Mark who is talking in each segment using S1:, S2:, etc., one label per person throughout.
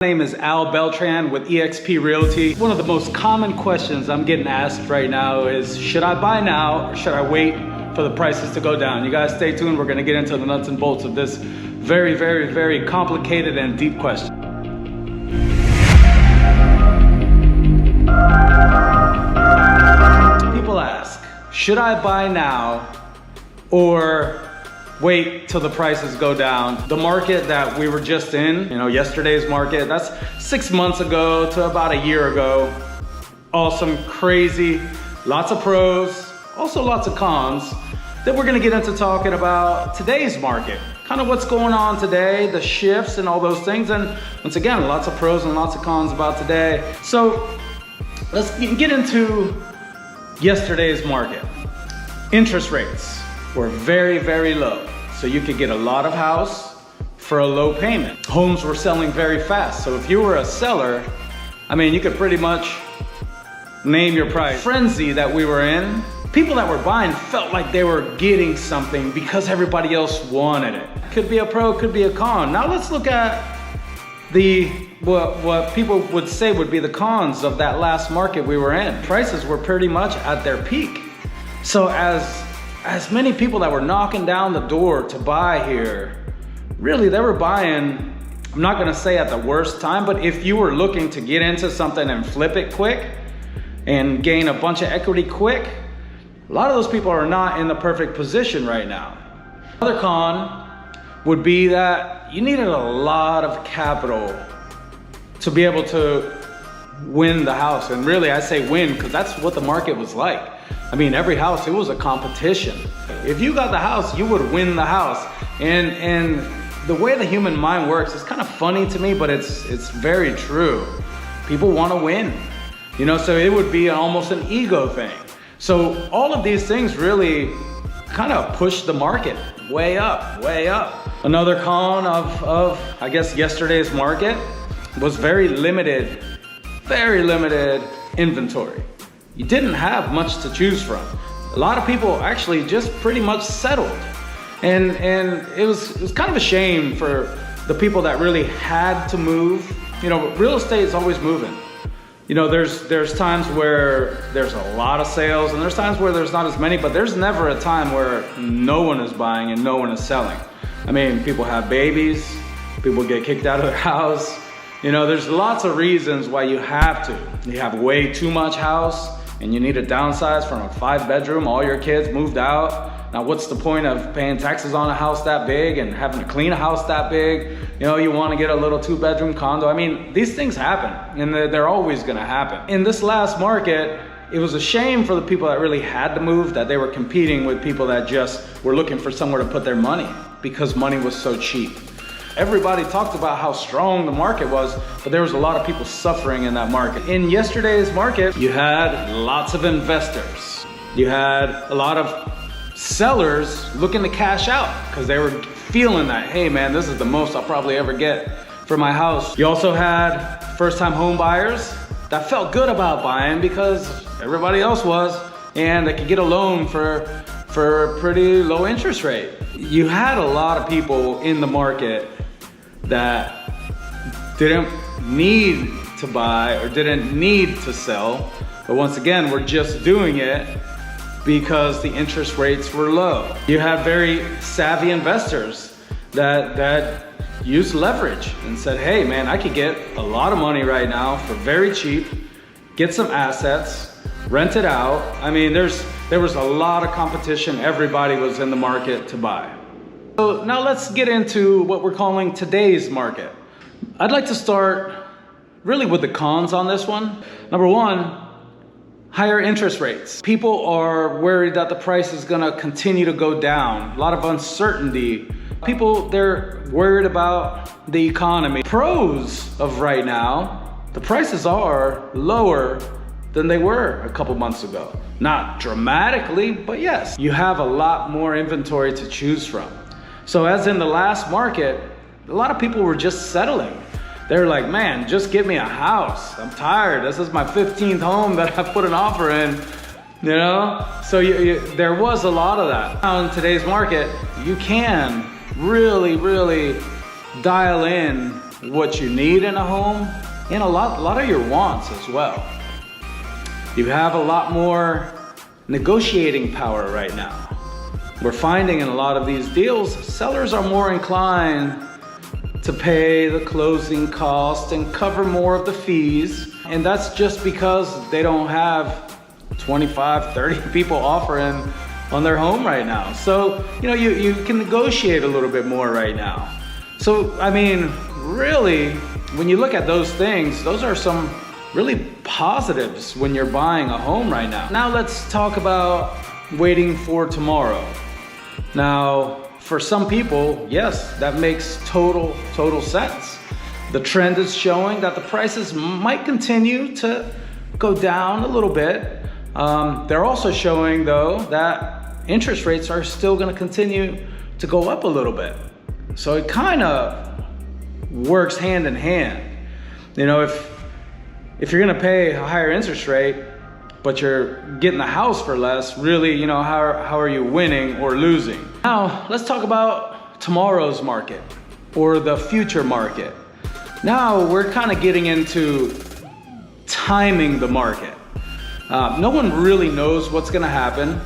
S1: My name is Beltran with eXp Realty. One of the most common questions I'm getting asked right now is, should I buy now or should I wait for the prices to go down? You guys stay tuned. We're gonna get into the nuts and bolts of this very, very, very complicated and deep question. People ask, should I buy now or wait till the prices go down? The market that we were just in, yesterday's market, that's 6 months ago to about a year ago. Awesome, crazy, lots of pros, also lots of cons. Then we're gonna get into talking about today's market, kind of what's going on today, the shifts and all those things. And once again, lots of pros and lots of cons about today. So let's get into yesterday's market. Interest rates were very, very low. So you could get a lot of house for a low payment. Homes were selling very fast. So if you were a seller, you could pretty much name your price. Frenzy that we were in, people that were buying felt like they were getting something because everybody else wanted it. Could be a pro, could be a con. Now let's look at what people would say would be the cons of that last market we were in. Prices were pretty much at their peak. So as many people that were knocking down the door to buy here, really they were buying, I'm not gonna say at the worst time, but if you were looking to get into something and flip it quick and gain a bunch of equity quick, a lot of those people are not in the perfect position right now. Another con would be that you needed a lot of capital to be able to win the house. And really I say win because that's what the market was like. Every house, it was a competition. If you got the house, you would win the house. And the way the human mind works is kind of funny to me, but it's very true. People want to win, so it would be almost an ego thing. So all of these things really kind of push the market way up, way up. Another con of I guess yesterday's market was very limited inventory. You didn't have much to choose from. A lot of people actually just pretty much settled. And it was kind of a shame for the people that really had to move. Real estate is always moving. There's times where there's a lot of sales and there's times where there's not as many, but there's never a time where no one is buying and no one is selling. People have babies, people get kicked out of their house. There's lots of reasons why you have to. You have way too much house and you need to downsize from a 5-bedroom, all your kids moved out. Now what's the point of paying taxes on a house that big and having to clean a house that big? You wanna get a little 2-bedroom condo. These things happen and they're always gonna happen. In this last market, it was a shame for the people that really had to move, that they were competing with people that just were looking for somewhere to put their money because money was so cheap. Everybody talked about how strong the market was, but there was a lot of people suffering in that market. In yesterday's market, you had lots of investors. You had a lot of sellers looking to cash out because they were feeling that, hey man, this is the most I'll probably ever get for my house. You also had first-time home buyers that felt good about buying because everybody else was, and they could get a loan for a pretty low interest rate. You had a lot of people in the market that didn't need to buy or didn't need to sell, but once again, we're just doing it because the interest rates were low. You had very savvy investors that used leverage and said, hey man, I could get a lot of money right now for very cheap, get some assets, rent it out. There was a lot of competition. Everybody was in the market to buy. So now let's get into what we're calling today's market. I'd like to start really with the cons on this one. Number one, higher interest rates. People are worried that the price is gonna continue to go down. A lot of uncertainty. People, they're worried about the economy. Pros of right now, the prices are lower than they were a couple months ago. Not dramatically, but yes. You have a lot more inventory to choose from. So as in the last market, a lot of people were just settling. They're like, man, just give me a house. I'm tired. This is my 15th home that I've put an offer in, So there was a lot of that. Now in today's market, you can really dial in what you need in a home and a lot of your wants as well. You have a lot more negotiating power right now. We're finding in a lot of these deals, sellers are more inclined to pay the closing cost and cover more of the fees. And that's just because they don't have 25, 30 people offering on their home right now. So, you can negotiate a little bit more right now. So, I mean, really, when you look at those things, those are some really positives when you're buying a home right now. Now let's talk about waiting for tomorrow. Now, for some people, yes, that makes total sense. The trend is showing that the prices might continue to go down a little bit. They're also showing, though, that interest rates are still going to continue to go up a little bit. So it kind of works hand in hand. If you're going to pay a higher interest rate, but you're getting the house for less, really, how are you winning or losing? Now, let's talk about tomorrow's market or the future market. Now, we're kind of getting into timing the market. No one really knows what's gonna happen.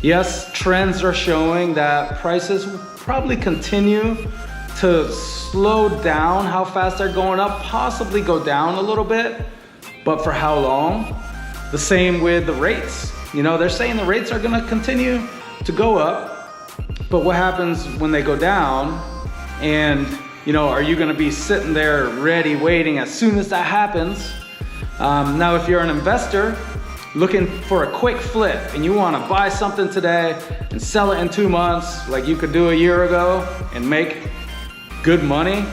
S1: Yes, trends are showing that prices will probably continue to slow down how fast they're going up, possibly go down a little bit, but for how long? The same with the rates. They're saying the rates are gonna continue to go up, but what happens when they go down? And are you gonna be sitting there ready, waiting as soon as that happens? Now, if you're an investor looking for a quick flip and you wanna buy something today and sell it in 2 months like you could do a year ago and make good money,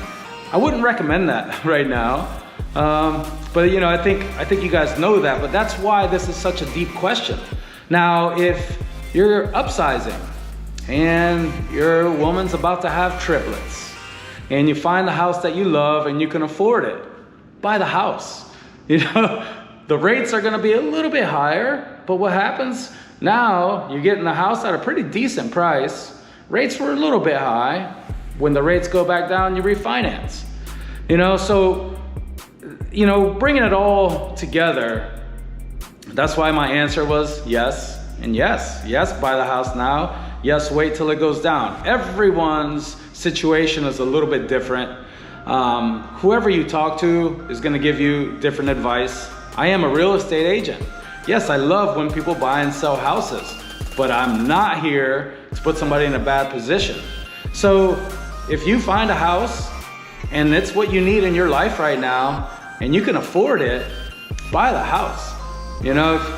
S1: I wouldn't recommend that right now. But I think you guys know that, but that's why this is such a deep question. Now, if you're upsizing and your woman's about to have triplets and you find the house that you love and you can afford it, buy the house. The rates are gonna be a little bit higher, but what happens? Now you're getting the house at a pretty decent price. Rates were a little bit high. When the rates go back down, you refinance. So bringing it all together, that's why my answer was yes and yes. Yes, buy the house now. Yes, wait till it goes down. Everyone's situation is a little bit different. Whoever you talk to is gonna give you different advice. I am a real estate agent. Yes, I love when people buy and sell houses, but I'm not here to put somebody in a bad position. So if you find a house and it's what you need in your life right now, and you can afford it, buy the house.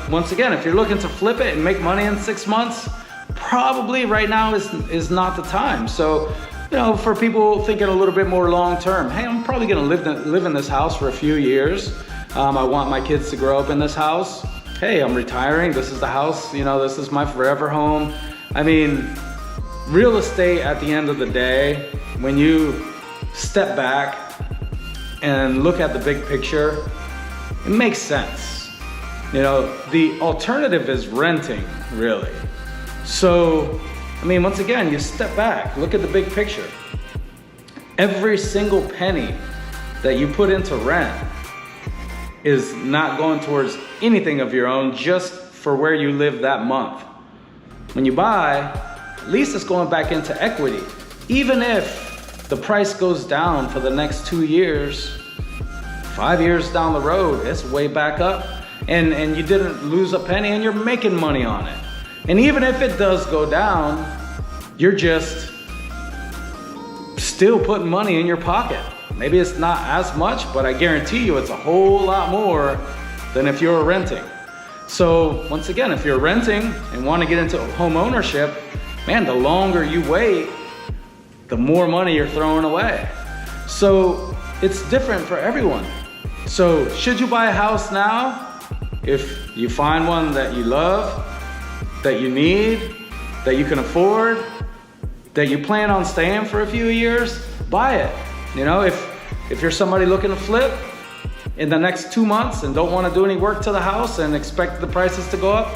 S1: Once again, if you're looking to flip it and make money in 6 months, probably right now is not the time. So, for people thinking a little bit more long term, hey, I'm probably gonna live in this house for a few years. I want my kids to grow up in this house. Hey, I'm retiring, this is the house, this is my forever home. I mean, real estate at the end of the day, when you step back and look at the big picture, it makes sense. The alternative is renting, really. So, once again, you step back, look at the big picture. Every single penny that you put into rent is not going towards anything of your own, just for where you live that month. When you buy, at least it's going back into equity. Even if the price goes down for the next 2 years, 5 years down the road, it's way back up, and you didn't lose a penny and you're making money on it. And even if it does go down, you're just still putting money in your pocket. Maybe it's not as much, but I guarantee you it's a whole lot more than if you're renting. So once again, if you're renting and want to get into home ownership, man, the longer you wait, the more money you're throwing away. So it's different for everyone. So should you buy a house now? If you find one that you love, that you need, that you can afford, that you plan on staying for a few years, buy it. If you're somebody looking to flip in the next 2 months and don't want to do any work to the house and expect the prices to go up,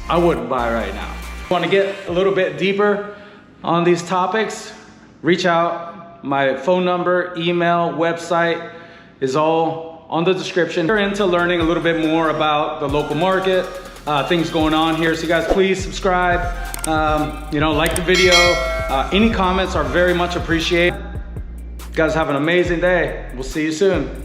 S1: I wouldn't buy right now. Want to get a little bit deeper on these topics? Reach out My phone number, email, website is all on the description. If you're into learning a little bit more about the local market, things going on here, so you guys please subscribe, like the video. Any comments are very much appreciated. You guys have an amazing day. We'll see you soon.